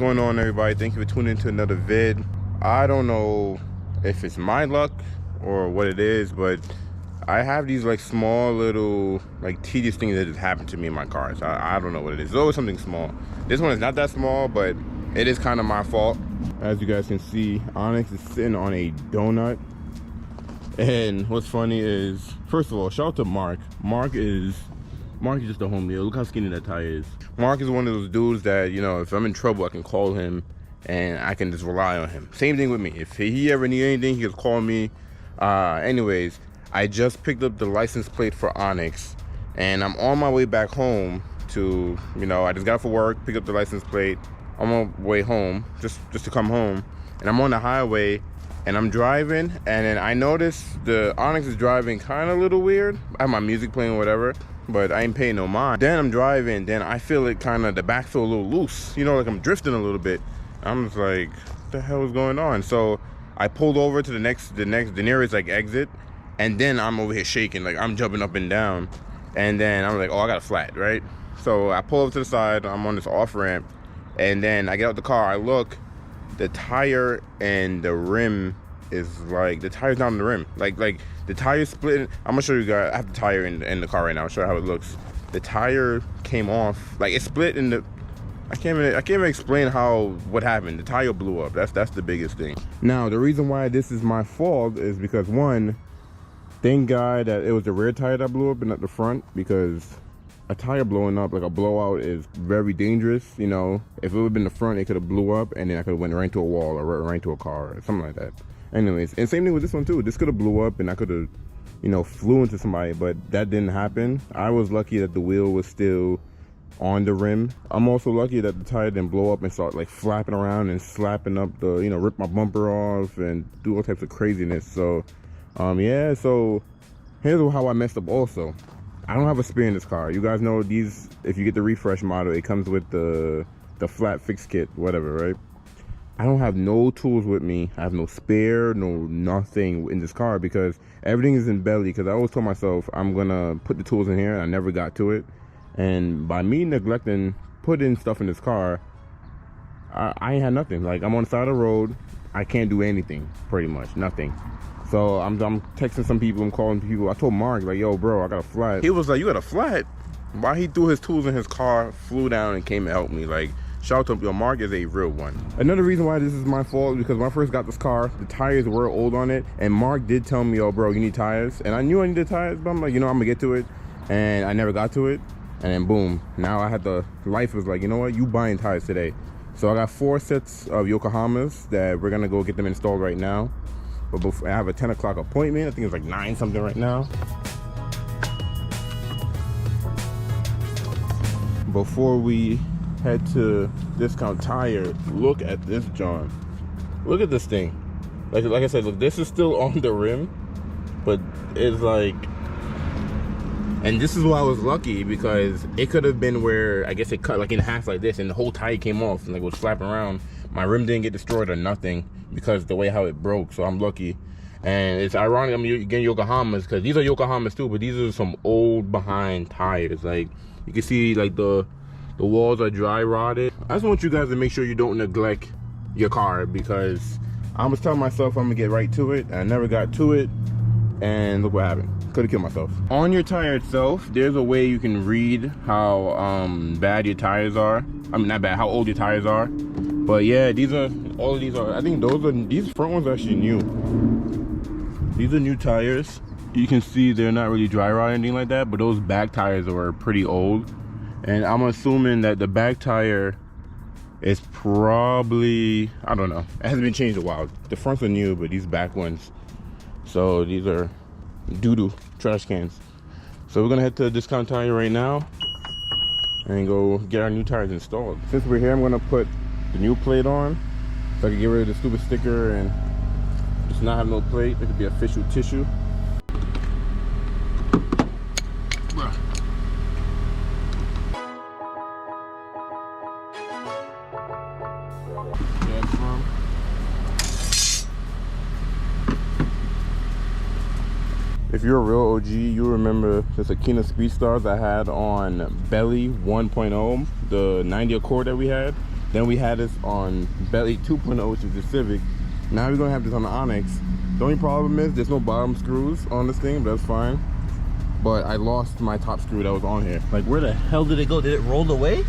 going on, everybody? Thank you for tuning into another vid. I don't know if it's my luck or what it is, but I have these like small little like tedious things that just happen to me in my cars. I don't know what it is. It's always something small. This one is not that small, but it is kind of my fault. As you guys can see, Onyx is sitting on a donut. And what's funny is, first of all, shout out to Mark. Mark is just a homie. Look how skinny that tire is. Mark is one of those dudes that, you know, if I'm in trouble, I can call him and I can just rely on him. Same thing with me. If he ever need anything, he can call me. Anyways, I just picked up the license plate for Onyx and I'm on my way back home to, you know, I just got off for work, picked up the license plate. I'm on my way home, just to come home. And I'm on the highway and I'm driving, and then I noticed the Onyx is driving kind of a little weird. I have my music playing or whatever, but I ain't paying no mind. Then I'm driving, then I feel it kind of, the back feel a little loose, you know, like I'm drifting a little bit. I'm just like, what the hell is going on? So I pulled over to the nearest like exit, and then I'm over here shaking, like I'm jumping up and down. And then I'm like, oh, I got a flat, right? So I pull over to the side, I'm on this off ramp, and then I get out the car, I look, the tire and the rim is like, the tire's not on the rim. Like the tire's split. I'm gonna show you guys, I have the tire in the car right now, I'll show you how it looks. The tire came off, like it split in the, I can't even explain what happened. The tire blew up. That's the biggest thing. Now, the reason why this is my fault is because, one, thank God that it was the rear tire that blew up and not the front, because a tire blowing up, like a blowout, is very dangerous. You know, if it would have been the front, it could have blew up and then I could have went right into a wall or right into a car or something like that. Anyways, and same thing with this one too. This could have blew up and I could have, you know, flew into somebody, but that didn't happen. I was lucky that the wheel was still on the rim. I'm also lucky that the tire didn't blow up and start like flapping around and slapping up the, you know, rip my bumper off and do all types of craziness. So, yeah, so here's how I messed up also. I don't have a spare in this car. You guys know these, if you get the refresh model, it comes with the flat fix kit, whatever, right? I don't have no tools with me. I have no spare, no nothing in this car because everything is in belly, because I always told myself I'm gonna put the tools in here, and I never got to it. And by me neglecting putting stuff in this car, I ain't had nothing. Like, I'm on the side of the road, I can't do anything, pretty much, nothing. So I'm texting some people, I'm calling people. I told Mark, like, yo, bro, I got a flat. He was like, you got a flat? Why he threw his tools in his car, flew down and came and helped me. Like, shout out to him. Yo, Mark is a real one. Another reason why this is my fault is because when I first got this car, the tires were old on it. And Mark did tell me, yo, bro, you need tires. And I knew I needed tires, but I'm like, you know, I'm gonna get to it. And I never got to it. And then boom, now I had life was like, you know what, you buying tires today. So I got 4 sets of Yokohamas that we're gonna go get them installed right now. But before, I have a 10 o'clock appointment. I think it's like 9 something right now. Before we head to Discount Tire, look at this John. Look at this thing. Like I said, look, this is still on the rim, but it's like, and this is why I was lucky, because it could have been where, I guess it cut like in half like this and the whole tire came off and like was flapping around. My rim didn't get destroyed or nothing because the way how it broke, so I'm lucky. And it's ironic I'm getting Yokohamas, because these are Yokohamas too, but these are some old behind tires. Like, you can see like the walls are dry rotted. I just want you guys to make sure you don't neglect your car, because I was telling myself I'm gonna get right to it, and I never got to it, and look what happened. Could have killed myself. On your tire itself, there's a way you can read how bad your tires are. I mean, not bad, how old your tires are. But yeah, all of these are, I think these front ones are actually new. These are new tires. You can see they're not really dry rot or anything like that, but those back tires are pretty old. And I'm assuming that the back tire is probably, I don't know, it hasn't been changed in a while. The fronts are new, but these back ones, so these are doo-doo trash cans. So we're gonna head to Discount Tire right now and go get our new tires installed. Since we're here, I'm gonna put the new plate on so I can get rid of the stupid sticker and just not have no plate. It could be official tissue. If you're a real OG, you remember this Acura Speedstars I had on Belly 1.0, the 90 Accord that we had. Then we had this on Belly 2.0, which is the Civic. Now we're gonna have this on the Onyx. The only problem is there's no bottom screws on this thing, but that's fine. But I lost my top screw that was on here. Like, where the hell did it go? Did it roll away?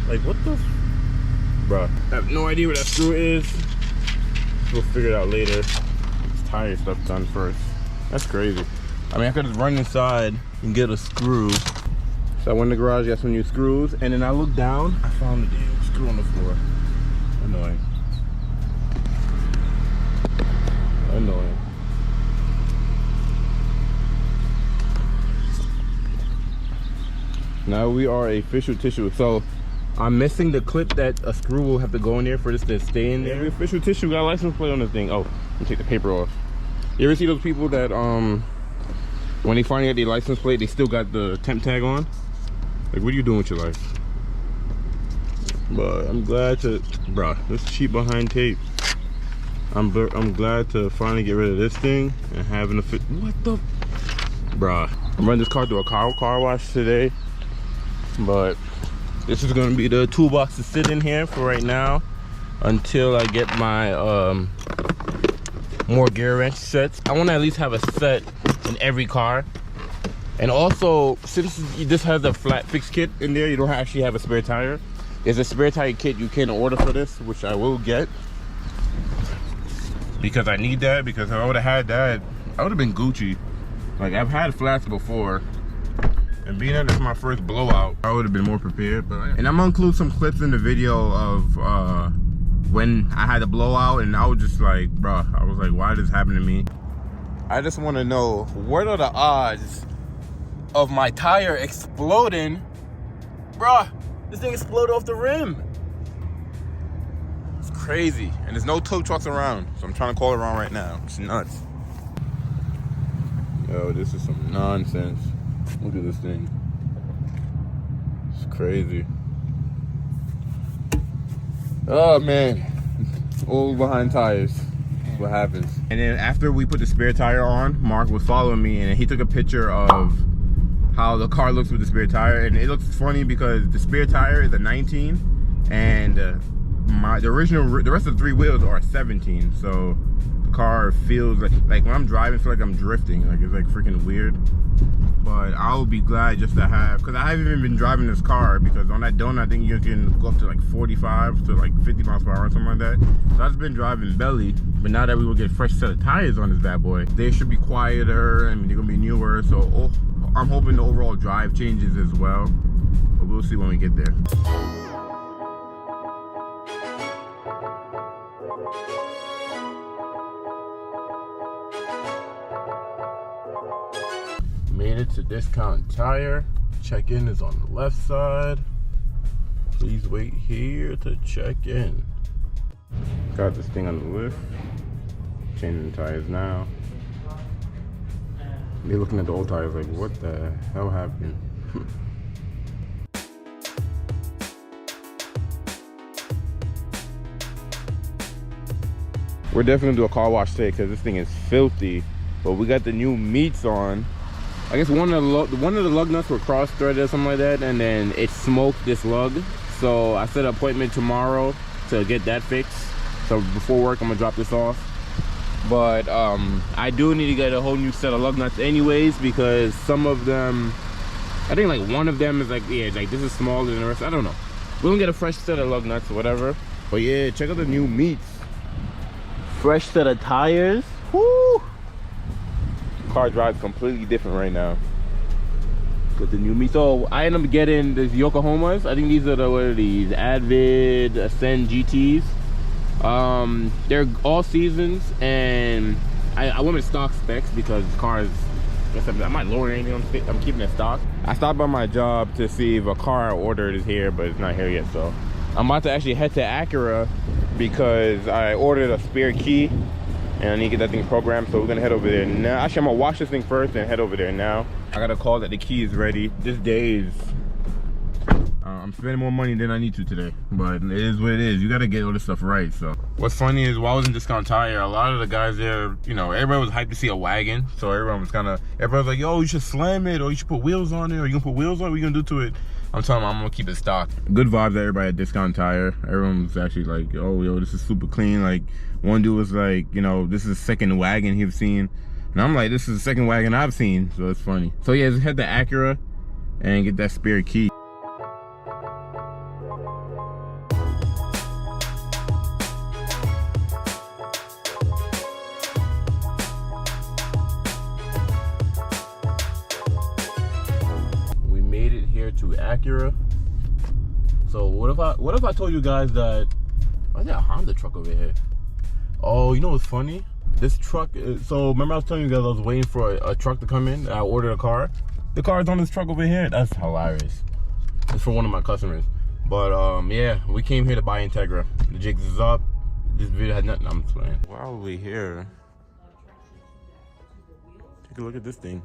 Like, what the? Bruh, I have no idea where that screw is. We'll figure it out later. This tire stuff done first. That's crazy. I mean, I could just run inside and get a screw. So I went in the garage, got some new screws, and then I looked down, I found the damn screw on the floor. Annoying. Annoying. Now we are official tissue. So I'm missing the clip that a screw will have to go in there for this to stay in there. Official tissue, got a license plate on this thing. Oh, let me take the paper off. You ever see those people that when they finally get their license plate, they still got the temp tag on? Like, what are you doing with your life? But I'm glad to, bruh, this cheap behind tape. I'm glad to finally get rid of this thing and having a fit. What the? Bruh, I'm running this car through a car wash today. But this is gonna be the toolbox to sit in here for right now until I get my more gear wrench sets. I wanna at least have a set in every car. And also, since this has a flat fix kit in there, you don't actually have a spare tire. There's a spare tire kit you can order for this, which I will get. Because I need that, because if I would've had that, I would've been Gucci. Like, I've had flats before, and being that it's my first blowout, I would've been more prepared. And I'm gonna include some clips in the video of when I had a blowout, and I was just like, bruh, I was like, why did this happen to me? I just wanna know, what are the odds of my tire exploding? Bruh, this thing exploded off the rim. It's crazy. And there's no tow trucks around, so I'm trying to call it around right now. It's nuts. Yo, this is some nonsense. Look at this thing. It's crazy. Oh man, all behind tires. That's what happens. And then after we put the spare tire on, Mark was following me and he took a picture of how the car looks with the spare tire, and it looks funny because the spare tire is a 19 and the rest of the three wheels are 17, so the car feels like when I'm driving, I feel like I'm drifting. Like, it's like freaking weird. But I'll be glad just to have, because I haven't even been driving this car, because on that donut I think you can go up to like 45 to like 50 miles per hour or something like that. So I've been driving belly, but now that we will get a fresh set of tires on this bad boy, they should be quieter. I mean, they're gonna be newer, so I'm hoping the overall drive changes as well, but we'll see when we get there. Made it to Discount Tire. Check-in is on the left side. Please wait here to check in. Got this thing on the lift. Changing the tires now. They're looking at the old tires like, what the hell happened? We're definitely gonna do a car wash today because this thing is filthy. But we got the new meats on. I guess one of the lug nuts were cross-threaded or something like that, and then it smoked this lug. So I set an appointment tomorrow to get that fixed. So before work, I'm gonna drop this off. But I do need to get a whole new set of lug nuts anyways, because some of them, I think like one of them is like, yeah, like this is smaller than the rest. I don't know. We're gonna get a fresh set of lug nuts or whatever. But yeah, check out the new meats. Fresh set of tires. Woo! Car drives completely different right now. Got the new meats. So I ended up getting these Yokohamas. I think these are what are these? Advid Ascend GTs. They're all seasons, and I went with stock specs because the car is, I'm not lowering anything, I'm keeping it stock. I stopped by my job to see if a car I ordered is here, but it's not here yet. So I'm about to actually head to Acura because I ordered a spare key and I need to get that thing programmed, so we're gonna head over there now. Actually, I'm gonna wash this thing first and head over there now. I got a call that the key is ready. This day is I'm spending more money than I need to today, but it is what it is. You gotta get all this stuff right. So what's funny is while I was in Discount Tire, a lot of the guys there, you know, everybody was hyped to see a wagon. So everyone was like, yo, you should slam it, or you should put wheels on it, or you gonna put wheels on it, what you gonna do to it? I'm telling them I'm gonna keep it stock. Good vibes, everybody at Discount Tire. Everyone was actually like, oh, yo, this is super clean. Like, one dude was like, you know, this is the second wagon he's seen. And I'm like, this is the second wagon I've seen, so it's funny. So yeah, just head to Acura and get that spare key. We made it here to Acura. So what if I told you guys that why's that a Honda truck over here? Oh, you know what's funny? This truck so remember I was telling you guys I was waiting for a truck to come in. I ordered a car. The car's on this truck over here. That's hilarious. It's for one of my customers. But yeah, we came here to buy Integra. The jigs is up. This video had nothing. I'm playing. While we're here, take a look at this thing.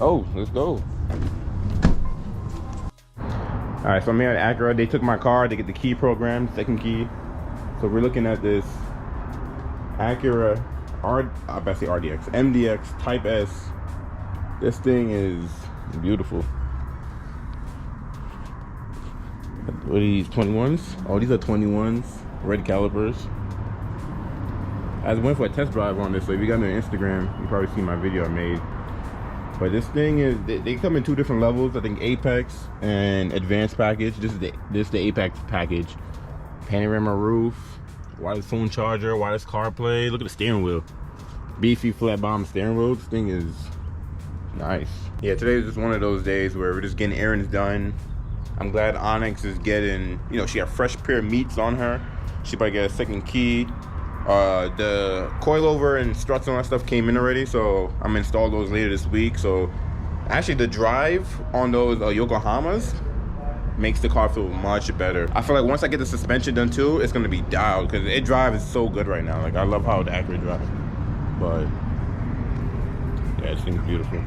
Oh, let's go. All right, so I'm here at Acura. They took my car to get the key program, second key. So we're looking at this Acura RDX, MDX Type S. This thing is beautiful. What are these, 21s? Oh, these are 21s, red calipers. I went for a test drive on this, so if you got me on Instagram, you probably see my video I made. But this thing is, they come in two different levels. I think Apex and Advanced package. This is the Apex package. Panorama roof, wireless phone charger, wireless CarPlay. Look at the steering wheel. Beefy flat bottom steering wheel. This thing is nice. Yeah, today is just one of those days where we're just getting errands done. I'm glad Onyx is getting, you know, she got a fresh pair of meats on her. She probably get a second key. The coilover and struts and all that stuff came in already, so I'm gonna install those later this week. So actually the drive on those Yokohamas makes the car feel much better. I feel like once I get the suspension done too, it's gonna be dialed, because it drives so good right now. Like, I love how the Acura drives. But yeah, this thing's beautiful.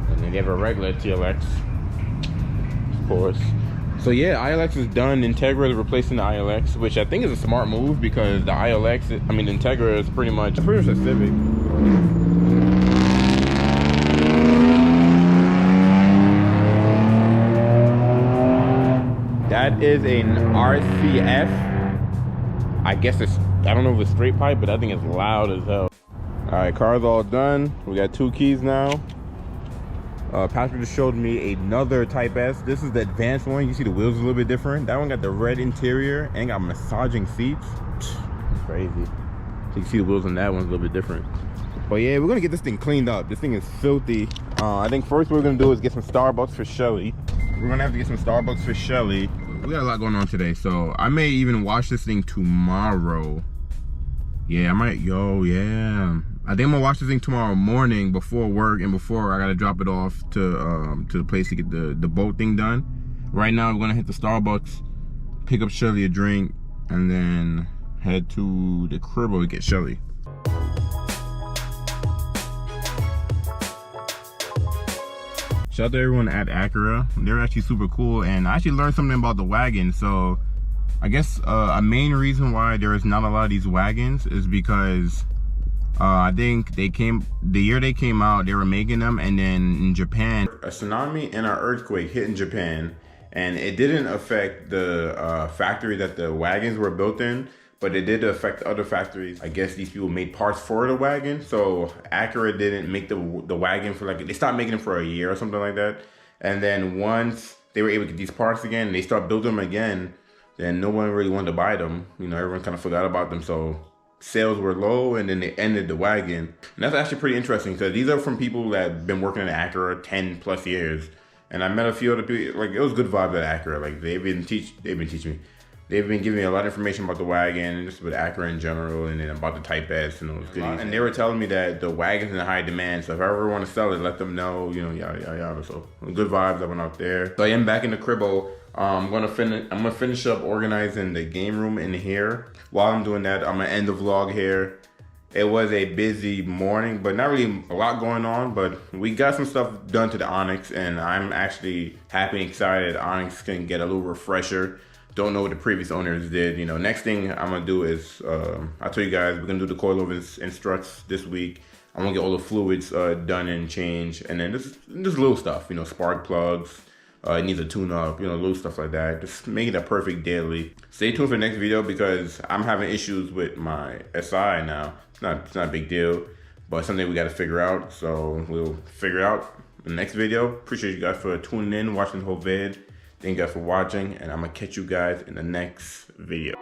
And then they have a regular TLX, of course. So yeah, ILX is done. Integra is replacing the ILX, which I think is a smart move, because the Integra is pretty much a Civic. That is an RCF. I guess I don't know if it's straight pipe, but I think it's loud as hell. All right, car's all done. We got two keys now. Patrick just showed me another Type S. This is the advanced one. You see the wheels a little bit different. That one got the red interior and got massaging seats. It's crazy. So you can see the wheels on that one's a little bit different. But yeah, we're gonna get this thing cleaned up. This thing is filthy. I think first what we're gonna do is get some Starbucks for Shelly. We're gonna have to get some Starbucks for Shelly. We got a lot going on today, so I may even wash this thing tomorrow. Yeah, I might. Yeah. I think I'm gonna watch this thing tomorrow morning before work, and before I gotta drop it off to the place to get the boat thing done. Right now, we're gonna hit the Starbucks, pick up Shelly a drink, and then head to the cribbo to get Shelly. Shout out to everyone at Acura. They're actually super cool, and I actually learned something about the wagon. So I guess a main reason why there is not a lot of these wagons is because I think the year they came out, they were making them, and then in Japan, a tsunami and an earthquake hit in Japan, and it didn't affect the factory that the wagons were built in, but it did affect other factories. I guess these people made parts for the wagon, so Acura didn't make the wagon for they stopped making them for a year or something like that. And then once they were able to get these parts again, and they start building them again, then no one really wanted to buy them. You know, everyone kind of forgot about them, so sales were low, and then they ended the wagon. And that's actually pretty interesting, because these are from people that have been working at Acura 10 plus years. And I met a few other people, like, it was good vibes at Acura. Like, they've been teaching me. They've been giving me a lot of information about the wagon, and just with Acura in general, and then about the Type S and those goodies. And they were telling me that the wagon's in high demand, so if I ever want to sell it, let them know, you know, yada, yada, yada. So good vibes. I went out there. So I am back in the cribbo. I'm gonna finish up organizing the game room in here. While I'm doing that, I'm gonna end the vlog here, It was a busy morning, but not really a lot going on, but we got some stuff done to the Onyx, and I'm actually happy and excited Onyx can get a little refresher. Don't know what the previous owners did. You know, next thing I'm gonna do is, I'll tell you guys, we're gonna do the coilover and struts this week. I'm gonna get all the fluids done and changed, and then just little stuff, you know, spark plugs, it needs a tune-up, you know, little stuff like that. Just make it a perfect daily. Stay tuned for the next video because I'm having issues with my SI now. It's not a big deal, but something we got to figure out. So we'll figure it out in the next video. Appreciate you guys for tuning in, watching the whole vid. Thank you guys for watching, and I'm gonna catch you guys in the next video.